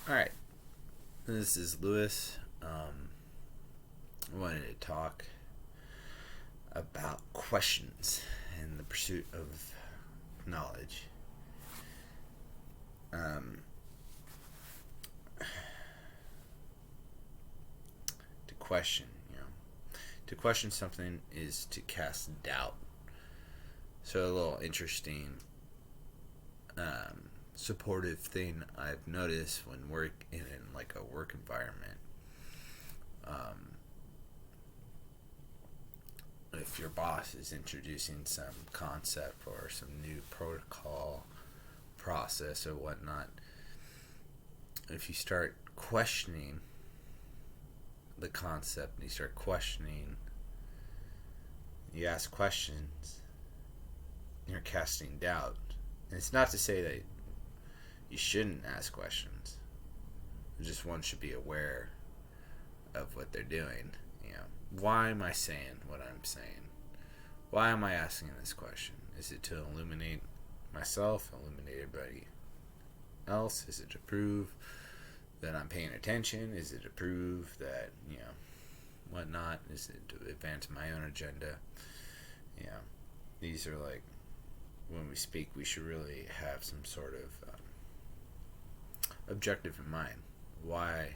All right, this is Lewis. I wanted to talk about questions and the pursuit of knowledge. Um, to question, to question something is to cast doubt. So a little interesting, supportive thing I've noticed when work in like a work environment. Um, if your boss is introducing some concept or some new protocol, process, or whatnot, if you start questioning the concept and you start questioning, you ask questions, you're casting doubt. And it's not to say that you shouldn't ask questions, just one should be aware of what they're doing. Why am I saying what I'm saying? Why am I asking this question? Is it to illuminate myself, illuminate everybody else? Is it to prove that I'm paying attention? Is it to prove that, whatnot? Is it to advance my own agenda? These are like, when we speak, we should really have some sort of objective in mind. Why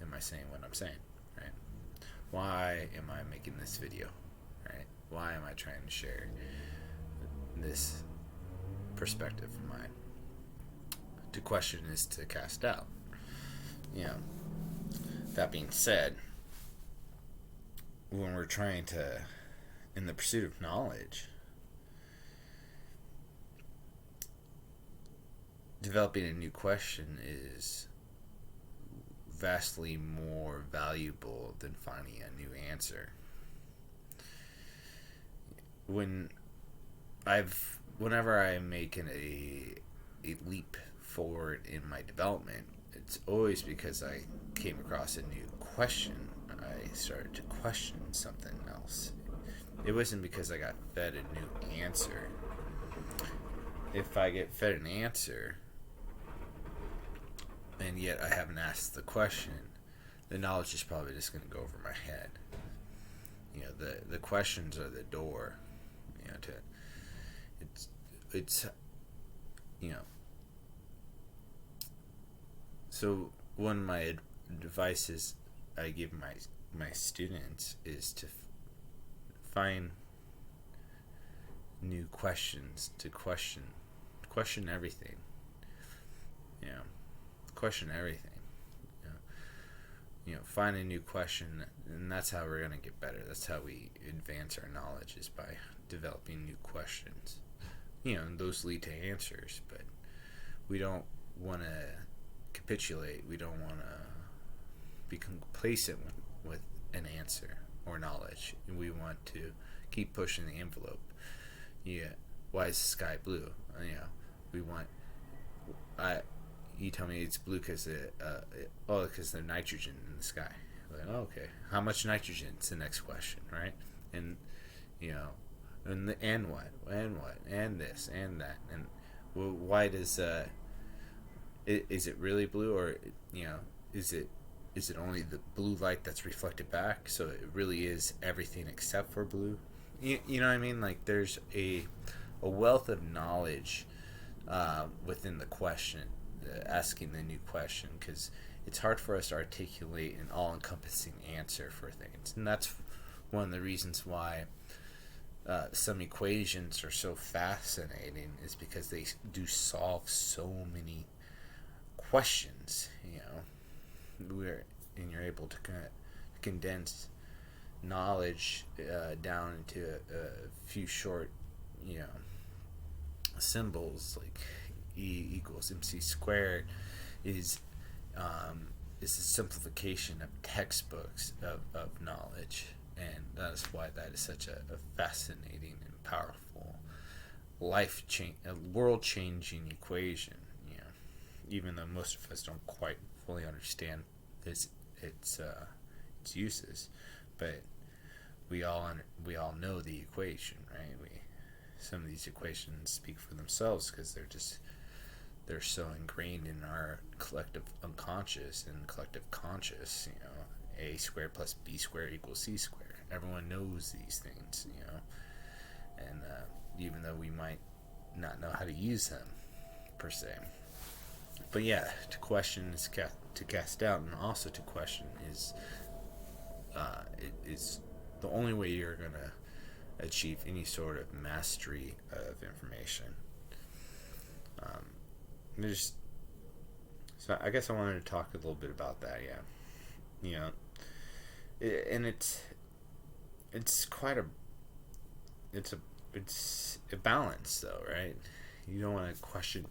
am I saying what I'm saying, right? Why am I making this video, right? Why am I trying to share this perspective of mine? To question is to cast doubt. That being said, when we're trying to, in the pursuit of knowledge, developing a new question is vastly more valuable than finding a new answer. Whenever I'm making a leap forward in my development, it's always because I came across a new question. I started to question something else. It wasn't because I got fed a new answer. If I get fed an answer and yet I haven't asked the question, the knowledge is probably just going to go over my head. The questions are the door. To it's So one of my advices I give my students is to find new questions to question everything. Question everything. Find a new question, and that's how we're gonna get better. That's how we advance our knowledge, is by developing new questions. And those lead to answers, but we don't want to capitulate. We don't want to be complacent with an answer or knowledge. We want to keep pushing the envelope. Why is the sky blue? We want. You tell me it's blue because because there's nitrogen in the sky. Like, okay, how much nitrogen? It's the next question, right? And and what, and this, and that, and why does is it really blue, or is it only the blue light that's reflected back? So it really is everything except for blue. You know what I mean? Like, there's a wealth of knowledge within the question, asking the new question, because it's hard for us to articulate an all-encompassing answer for things, and that's one of the reasons why some equations are so fascinating, is because they do solve so many questions. And you're able to condense knowledge down into a few short, symbols, like E equals MC squared is a simplification of textbooks of knowledge, and that is why that is such a fascinating and powerful, world changing equation. Even though most of us don't quite fully understand its uses, but we all know the equation, right? Some of these equations speak for themselves because they're so ingrained in our collective unconscious and collective conscious. A squared plus b squared equals c squared. Everyone knows these things, and even though we might not know how to use them per se. But yeah, to question is to cast doubt, and also to question is is the only way you're gonna achieve any sort of mastery of information. So I guess I wanted to talk a little bit about that. Yeah, and it's quite a it's a balance though, right? You don't want to question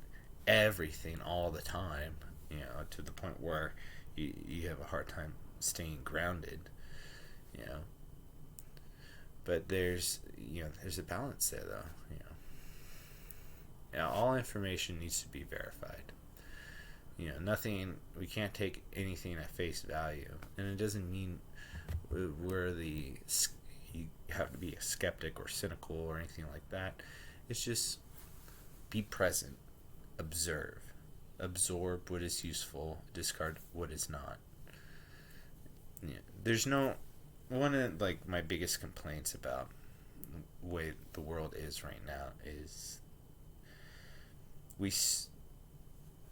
everything all the time, to the point where you have a hard time staying grounded, but there's a balance there though. All information needs to be verified. Nothing, we can't take anything at face value, and it doesn't mean you have to be a skeptic or cynical or anything like that. It's just be present, observe, absorb what is useful, discard what is not. There's no one of my biggest complaints about the way the world is right now is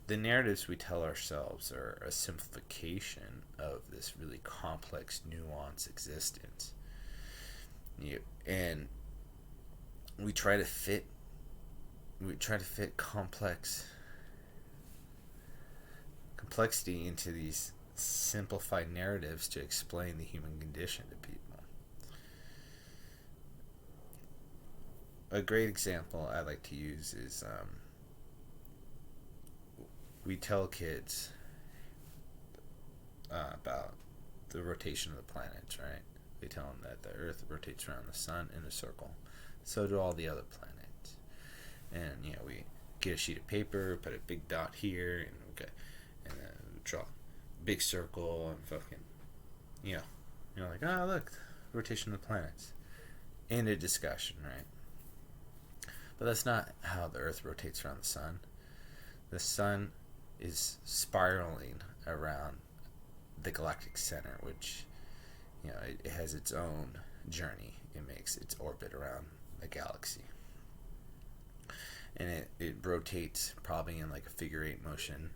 the narratives we tell ourselves are a simplification of this really complex, nuanced existence. And we try to fit complexity into these simplified narratives to explain the human condition to people. A great example I like to use is we tell kids about the rotation of the planets, right? We tell them that the Earth rotates around the sun in a circle. So do all the other planets. And we get a sheet of paper, put a big dot here, and draw a big circle, and fucking, like, oh look, rotation of the planets. End of discussion, right? But that's not how the Earth rotates around the sun. The sun is spiraling around the galactic center, which it has its own journey. It makes its orbit around the galaxy, and it rotates probably in like a figure eight motion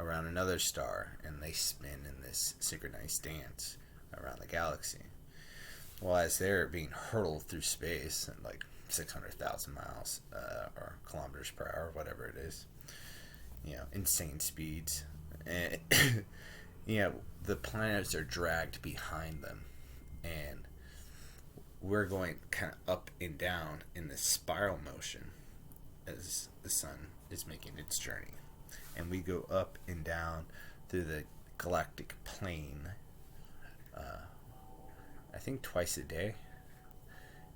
around another star, and they spin in this synchronized dance around the galaxy. Well, as they're being hurtled through space at like 600,000 miles or kilometers per hour, whatever it is, insane speeds, and the planets are dragged behind them, and we're going kind of up and down in this spiral motion as the sun is making its journey, and we go up and down through the galactic plane. I think twice a day.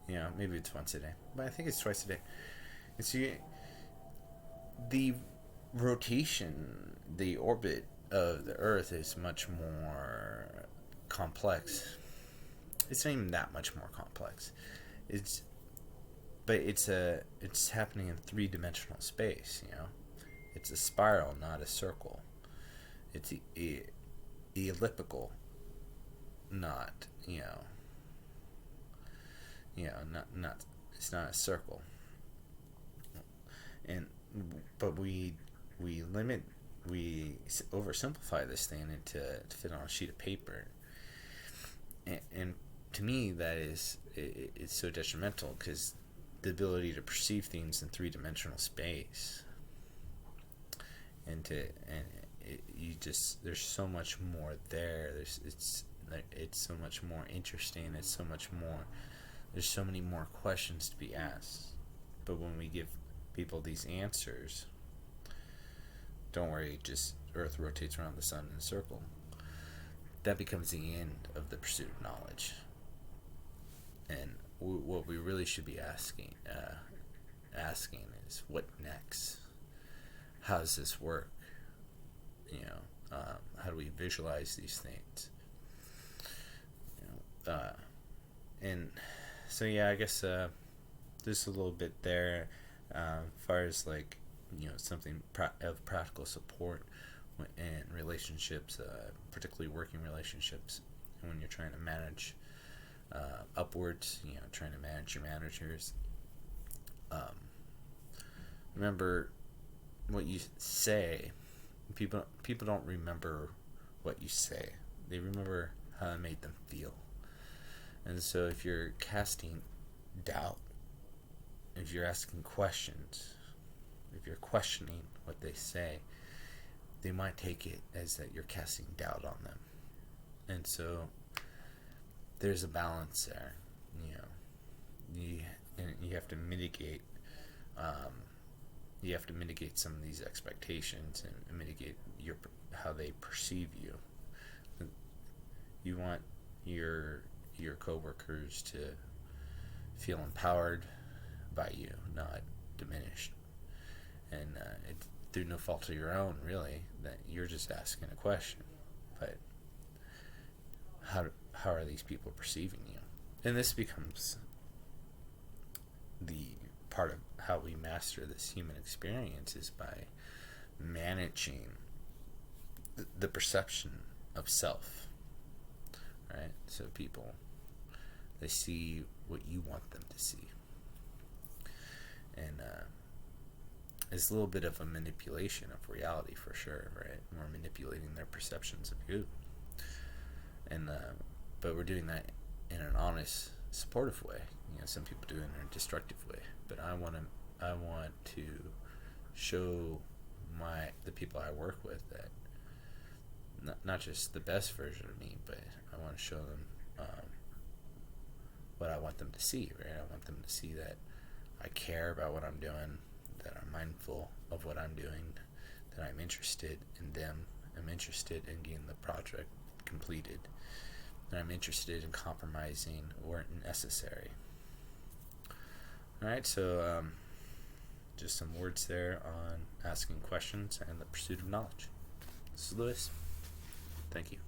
Maybe it's once a day, but I think it's twice a day. And so the rotation, the orbit of the Earth is much more complex. It's not even that much more complex. It's happening in three-dimensional space. It's a spiral, not a circle. It's elliptical, not not it's not a circle. But we oversimplify this thing to fit on a sheet of paper, and to me that it's so detrimental, because the ability to perceive things in three-dimensional space, there's so much more there. It's so much more interesting. There's so many more questions to be asked. But when we give people these answers, don't worry, just Earth rotates around the sun in a circle, that becomes the end of the pursuit of knowledge. And what we really should be asking is, what next? How does this work? How do we visualize these things? And so I guess just a little bit there, as far as like something of practical support in relationships, particularly working relationships, when you're trying to manage upwards, trying to manage your managers. Remember what you say. People don't remember what you say. They remember how it made them feel. And so if you're casting doubt, if you're asking questions, if you're questioning what they say, they might take it as that you're casting doubt on them. And so there's a balance there. You have to mitigate some of these expectations and mitigate how they perceive you. You want your coworkers to feel empowered by you, not diminished, and it's through no fault of your own, really, that you're just asking a question. But how are these people perceiving you? And this becomes the part of how we master this human experience, is by managing the perception of self, right? So people, they see what you want them to see, and it's a little bit of a manipulation of reality, for sure, right? We're manipulating their perceptions of you, and but we're doing that in an honest, supportive way. Some people do it in a destructive way, but I want to show the people I work with that not just the best version of me, but I want to show them what I want them to see, right? I want them to see that I care about what I'm doing, that I'm mindful of what I'm doing, that I'm interested in them, I'm interested in getting the project completed, that I'm interested in compromising where necessary. Alright, so just some words there on asking questions and the pursuit of knowledge. This is Lewis. Thank you.